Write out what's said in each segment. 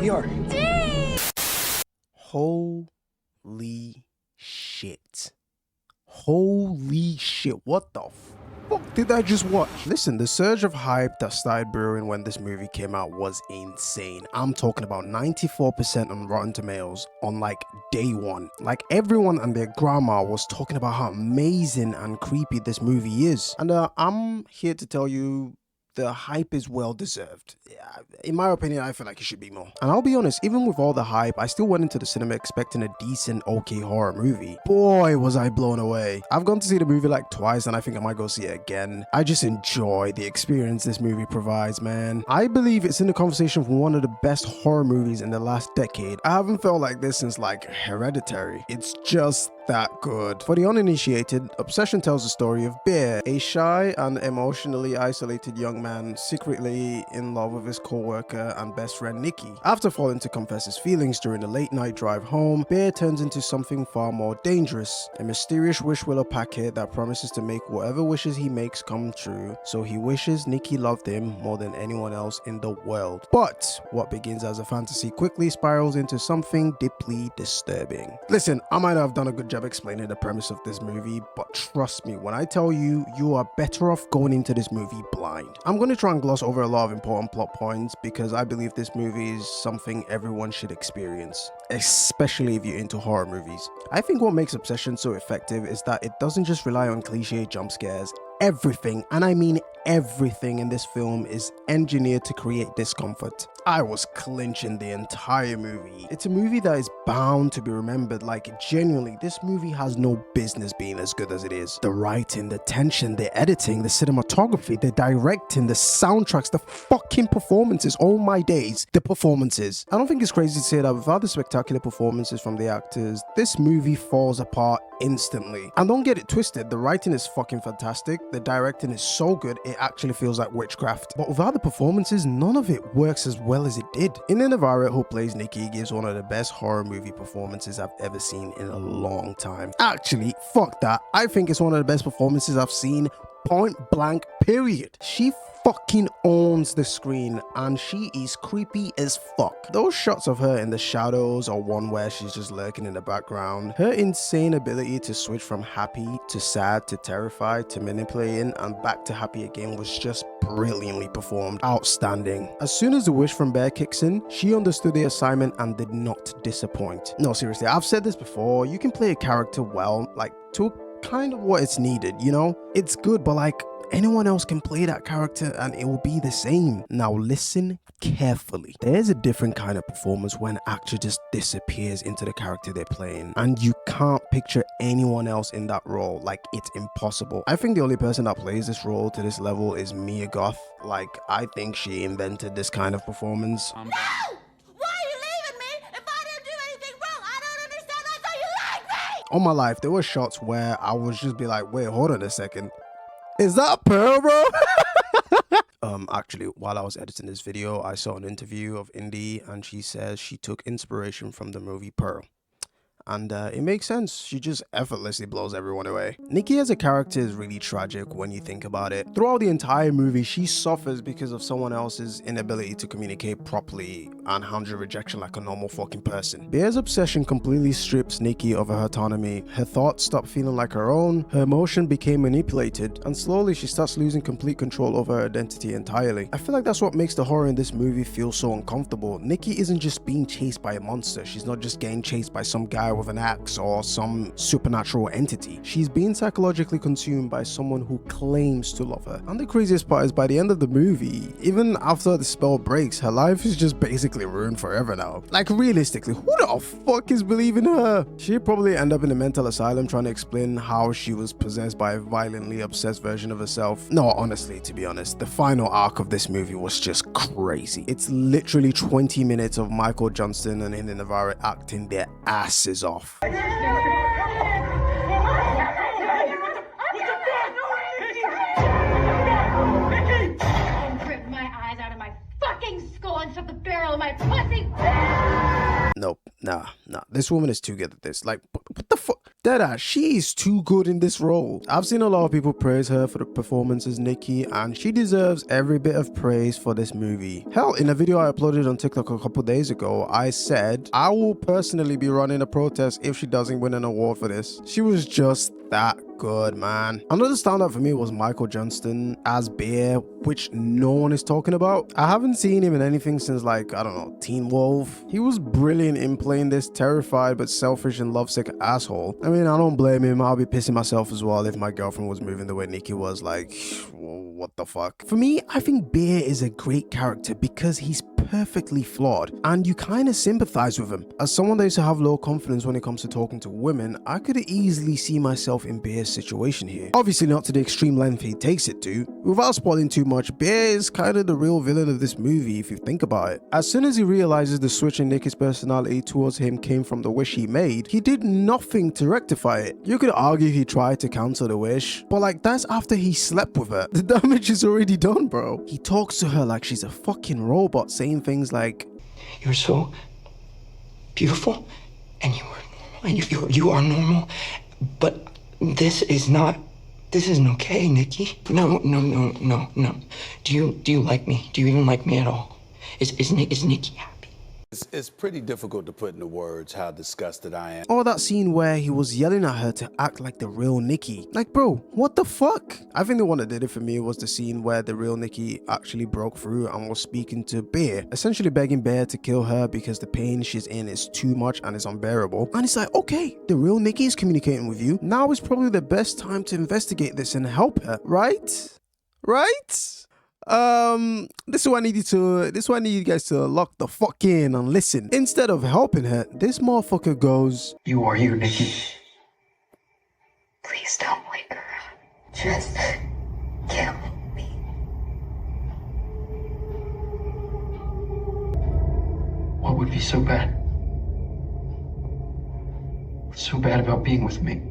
CPR. Holy shit. Holy shit. What the fuck did I just watch? Listen, the surge of hype that started brewing when this movie came out was insane. I'm talking about 94% on Rotten Tomatoes on like day one. Like everyone and their grandma was talking about how amazing and creepy this movie is. And I'm here to tell you the hype is well deserved. In my opinion, I feel like it should be more. And I'll be honest, even with all the hype, I still went into the cinema expecting a decent, okay horror movie. Boy, was I blown away. I've gone to see the movie like twice and I think I might go see it again. I just enjoy the experience this movie provides, man. I believe it's in the conversation for one of the best horror movies in the last decade. I haven't felt like this since like Hereditary. It's just that good. For the uninitiated, Obsession tells the story of Bear, a shy and emotionally isolated young man secretly in love with his co-worker and best friend Nikki. After failing to confess his feelings during a late night drive home, Bear turns into something far more dangerous, a mysterious wish willow packet that promises to make whatever wishes he makes come true, so he wishes Nikki loved him more than anyone else in the world. But what begins as a fantasy quickly spirals into something deeply disturbing. Listen, I might have done a good job explaining the premise of this movie, but trust me when I tell you, you are better off going into this movie blind. I'm going to try and gloss over a lot of important plot points because I believe this movie is something everyone should experience, especially if you're into horror movies. I think what makes Obsession so effective is that it doesn't just rely on cliche jump scares. Everything, and I mean everything in this film is engineered to create discomfort. I was clinching the entire movie. It's a movie that is bound to be remembered. Like genuinely, this movie has no business being as good as it is. The writing, the tension, the editing, the cinematography, the directing, the soundtracks, the fucking performances, all my days, the performances. I don't think it's crazy to say that without the spectacular performances from the actors, this movie falls apart instantly. And don't get it twisted, the writing is fucking fantastic, the directing is so good it actually feels like witchcraft. But without the performances, none of it works as well as it did. India Navarro, who plays Nikki, gives one of the best horror movie performances I've ever seen in a long time. Actually, fuck that, I think it's one of the best performances I've seen, point blank period. She fucking owns the screen and she is creepy as fuck. Those shots of her in the shadows or one where she's just lurking in the background, her insane ability to switch from happy to sad to terrified to manipulating and back to happy again was just brilliantly performed. Outstanding. As soon as the wish from Bear kicks in, she understood the assignment and did not disappoint. No, seriously, I've said this before, you can play a character well, like to kind of what it's needed, you know? It's good, but like anyone else can play that character and it will be the same. Now listen carefully. There's a different kind of performance when an actor just disappears into the character they're playing and you can't picture anyone else in that role. Like it's impossible. I think the only person that plays this role to this level is Mia Goth. Like I think she invented this kind of performance. No! Why are you leaving me if I didn't do anything wrong? I don't understand. I thought you liked me! On my life, there were shots where I would just be like, wait, hold on a second. Is that Pearl, bro? Actually, while I was editing this video, I saw an interview of Indy and she says she took inspiration from the movie Pearl. And it makes sense. She just effortlessly blows everyone away. Nikki as a character is really tragic when you think about it. Throughout the entire movie, she suffers because of someone else's inability to communicate properly and handle rejection like a normal fucking person. Bear's obsession completely strips Nikki of her autonomy. Her thoughts stop feeling like her own, her emotion became manipulated, and slowly she starts losing complete control over her identity entirely. I feel like that's what makes the horror in this movie feel so uncomfortable. Nikki isn't just being chased by a monster. She's not just getting chased by some guy with an axe or some supernatural entity. She's being psychologically consumed by someone who claims to love her. And the craziest part is by the end of the movie, even after the spell breaks, her life is just basically ruined forever now. Like realistically, who the fuck is believing her? She'd probably end up in a mental asylum trying to explain how she was possessed by a violently obsessed version of herself. No, honestly, to be honest, the final arc of this movie was just crazy. It's literally 20 minutes of Michael Johnston and India Navarro acting their asses off. Don't rip my eyes out of my fucking skull and shove the barrel of my pussy. Nope, nah. This woman is too good at this. Like, what the fuck? Deadass, she is too good in this role. I've seen a lot of people praise her for the performance as Nikki, and she deserves every bit of praise for this movie. Hell, in a video I uploaded on TikTok a couple days ago, I said I will personally be running a protest if she doesn't win an award for this. She was just that good, man. Another standout for me was Michael Johnston as Bear, which no one is talking about. I haven't seen him in anything since, like, I don't know, Teen Wolf. He was brilliant in playing this terrified but selfish and lovesick asshole. I mean, I don't blame him. I'll be pissing myself as well if my girlfriend was moving the way Nikki was. Like, what the fuck? For me, I think Bear is a great character because he's perfectly flawed and you kind of sympathize with him. As someone that used to have low confidence when it comes to talking to women, I could easily see myself in Bear's situation here. Obviously not to the extreme length he takes it to. Without spoiling too much, Bear is kind of the real villain of this movie if you think about it. As soon as he realizes the switch in Nikki's personality towards him came from the wish he made, he did nothing to rectify it. You could argue he tried to cancel the wish, but like that's after he slept with her. The damage is already done, bro. He talks to her like she's a fucking robot, saying things like, "You're so beautiful, and you are normal, but this isn't okay, Nikki. No. Do you like me? Do you even like me at all? Is Nikki happy?" It's pretty difficult to put into words how disgusted I am. Or that scene where he was yelling at her to act like the real Nikki. Like, bro, what the fuck? I think the one that did it for me was the scene where the real Nikki actually broke through and was speaking to Bear, essentially begging Bear to kill her because the pain she's in is too much and is unbearable. And it's like, okay, the real Nikki is communicating with you. Now is probably the best time to investigate this and help her, right? Right? This is what I need you guys to lock the fuck in and listen. Instead of helping her, this motherfucker goes, You are you, Nikki. Please don't wake her up. Just kill me. What would be so bad? What's so bad about being with me?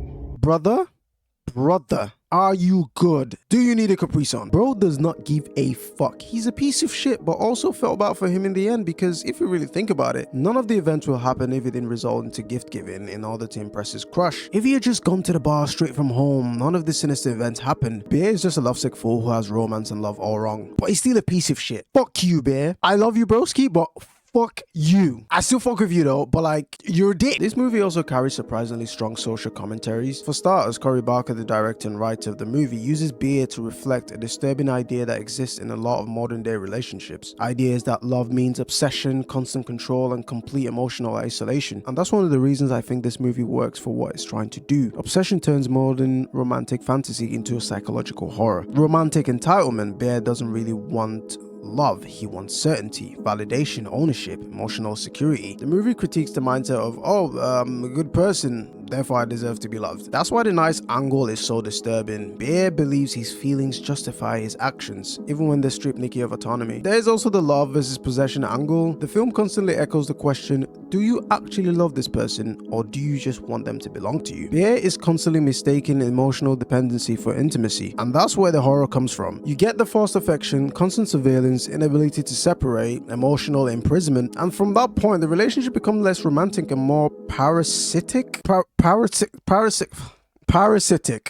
brother, are you good? Do you need a Capri Sun? Bro does not give a fuck. He's a piece of shit, but also felt bad for him in the end because if you really think about it, none of the events will happen if it didn't result into gift giving in order to impress his crush. If he had just gone to the bar straight from home, none of the sinister events happened. Bear is just a lovesick fool who has romance and love all wrong. But he's still a piece of shit. Fuck you, Bear. I love you, broski, but fuck you. I still fuck with you though, but like, you're a dick. This movie also carries surprisingly strong social commentaries. For starters, Cory Barker, the director and writer of the movie, uses beer to reflect a disturbing idea that exists in a lot of modern day relationships. Ideas that love means obsession, constant control, and complete emotional isolation. And that's one of the reasons I think this movie works for what it's trying to do. Obsession turns modern romantic fantasy into a psychological horror. Romantic entitlement, Bear doesn't really want love, he wants certainty, validation, ownership, emotional security. The movie critiques the mindset of, I'm a good person, therefore I deserve to be loved. That's why the nice angle is so disturbing. Bear believes his feelings justify his actions, even when they strip Nikki of autonomy. There is also the love versus possession angle. The film constantly echoes the question, do you actually love this person, or do you just want them to belong to you? Bear is constantly mistaking emotional dependency for intimacy, and that's where the horror comes from. You get the forced affection, constant surveillance, inability to separate, emotional imprisonment, and from that point the relationship becomes less romantic and more parasitic.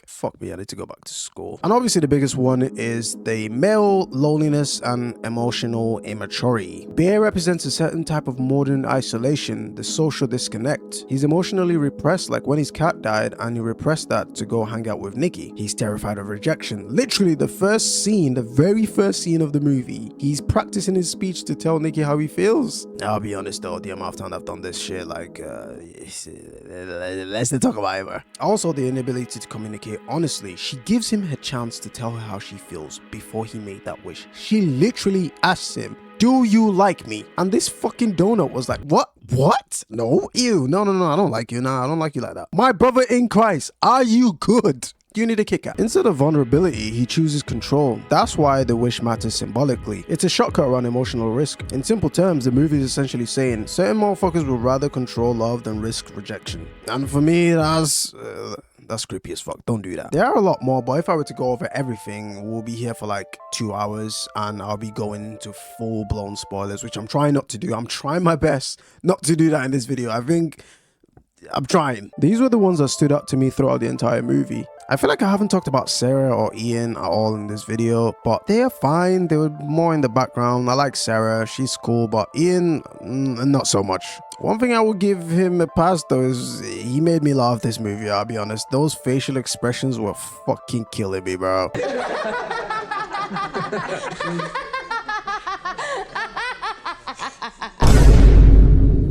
Fuck me, I need to go back to school. And obviously the biggest one is the male loneliness and emotional immaturity. Bear represents a certain type of modern isolation, the social disconnect. He's emotionally repressed, like when his cat died and he repressed that to go hang out with Nikki. He's terrified of rejection. Literally the very first scene of the movie, he's practicing his speech to tell Nikki how he feels. I'll be honest though, the amount of time I've done this shit, like, let's not talk about it, bro. Also the inability to communicate honestly. She gives him a chance to tell her how she feels before he made that wish. She literally asks him, do you like me? And this fucking donut was like, what? No, ew, no, I don't like you. Nah, I don't like you like that. My brother in Christ, are you good? You need a kick out. Instead of vulnerability, he chooses control. That's why the wish matters symbolically. It's a shortcut around emotional risk. In simple terms, the movie is essentially saying certain motherfuckers would rather control love than risk rejection. And for me, that's creepy as fuck. Don't do that. There are a lot more, but if I were to go over everything, we'll be here for like 2 hours and I'll be going into full-blown spoilers, which I'm trying not to do. I'm trying my best not to do that in this video. I think I'm trying. These were the ones that stood out to me throughout the entire movie. I feel like I haven't talked about Sarah or Ian at all in this video, but they are fine. They were more in the background. I like Sarah, she's cool, but Ian, not so much. One thing I will give him a pass though is he made me laugh this movie, I'll be honest. Those facial expressions were fucking killing me, bro.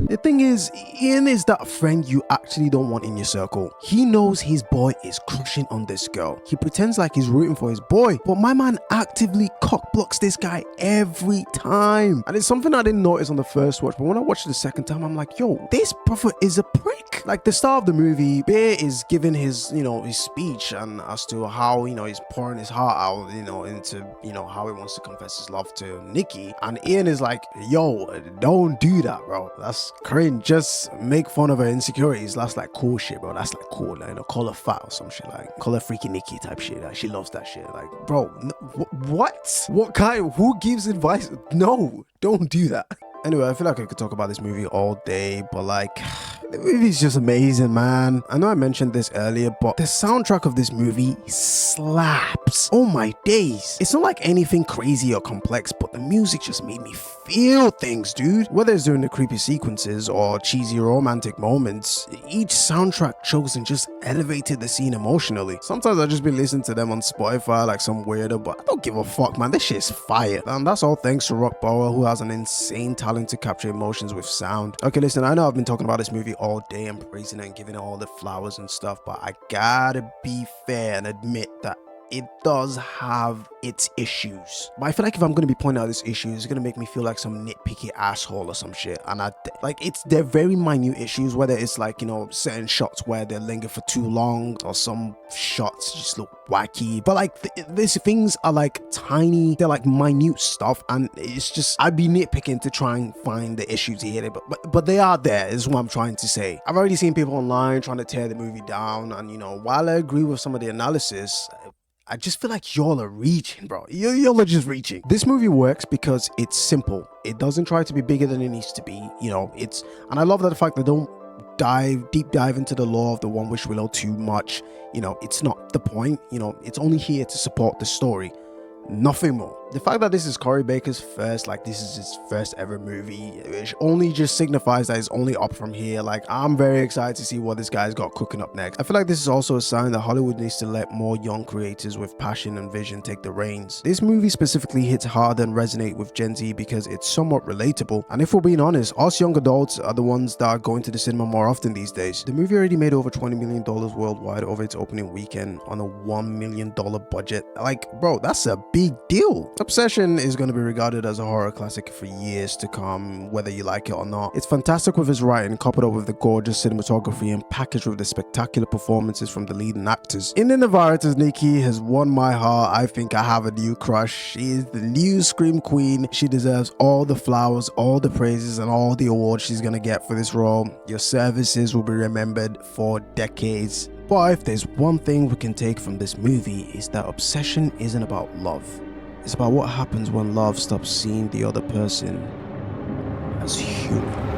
The thing is, Ian is that friend you actually don't want in your circle. He knows his boy is crushing on this girl. He pretends like he's rooting for his boy, but my man actively cockblocks this guy every time. And it's something I didn't notice on the first watch, but when I watched it the second time, I'm like, yo, this brother is a prick. Like the start of the movie, Bear is giving his, his speech and as to how, he's pouring his heart out, into, how he wants to confess his love to Nikki. And Ian is like, yo, don't do that, bro. That's cringe. Just make fun of her insecurities. That's like cool shit, bro. That's like cool. Like, call her fat or some shit. Like, call her freaky Nikki type shit. Like, she loves that shit. Like, bro, what? What kind? Who gives advice? No, don't do that. Anyway, I feel like I could talk about this movie all day, but like, the movie's just amazing, man. I know I mentioned this earlier, but the soundtrack of this movie slaps. Oh my days. It's not like anything crazy or complex, but the music just made me feel things, dude. Whether it's during the creepy sequences or cheesy romantic moments, each soundtrack chosen just elevated the scene emotionally. Sometimes I just be listening to them on Spotify like some weirdo, but I don't give a fuck, man. This shit's fire. And that's all thanks to Rock Bauer, who has an insane talent to capture emotions with sound. Okay, listen, I know I've been talking about this movie all day and praising it and giving it all the flowers and stuff, but I gotta be fair and admit that it does have its issues. But I feel like if I'm going to be pointing out this issue, it's going to make me feel like some nitpicky asshole or some shit. And they're very minute issues, whether it's like, certain shots where they linger for too long or some shots just look wacky. But like these things are like tiny, they're like minute stuff. And it's just, I'd be nitpicking to try and find the issues here. But they are there, is what I'm trying to say. I've already seen people online trying to tear the movie down. And, while I agree with some of the analysis, I just feel like y'all are reaching, bro. Y'all are just reaching. This movie works because it's simple. It doesn't try to be bigger than it needs to be. And I love that the fact they don't deep dive into the lore of the One Wish Willow too much. It's not the point. It's only here to support the story. Nothing more. The fact that this is Corey Baker's first, this is his first ever movie, it only just signifies that it's only up from here. Like, I'm very excited to see what this guy's got cooking up next. I feel like this is also a sign that Hollywood needs to let more young creators with passion and vision take the reins. This movie specifically hits hard and resonate with Gen Z because it's somewhat relatable. And if we're being honest, us young adults are the ones that are going to the cinema more often these days. The movie already made over $20 million worldwide over its opening weekend on a $1 million budget. Like, bro, that's a big deal. Obsession is going to be regarded as a horror classic for years to come, whether you like it or not. It's fantastic with its writing, coupled up with the gorgeous cinematography and packaged with the spectacular performances from the leading actors. India Navarrete Nikki has won my heart. I think I have a new crush. She is the new Scream Queen. She deserves all the flowers, all the praises, and all the awards she's going to get for this role. Your services will be remembered for decades. But if there's one thing we can take from this movie, is that obsession isn't about love. It's about what happens when love stops seeing the other person as human.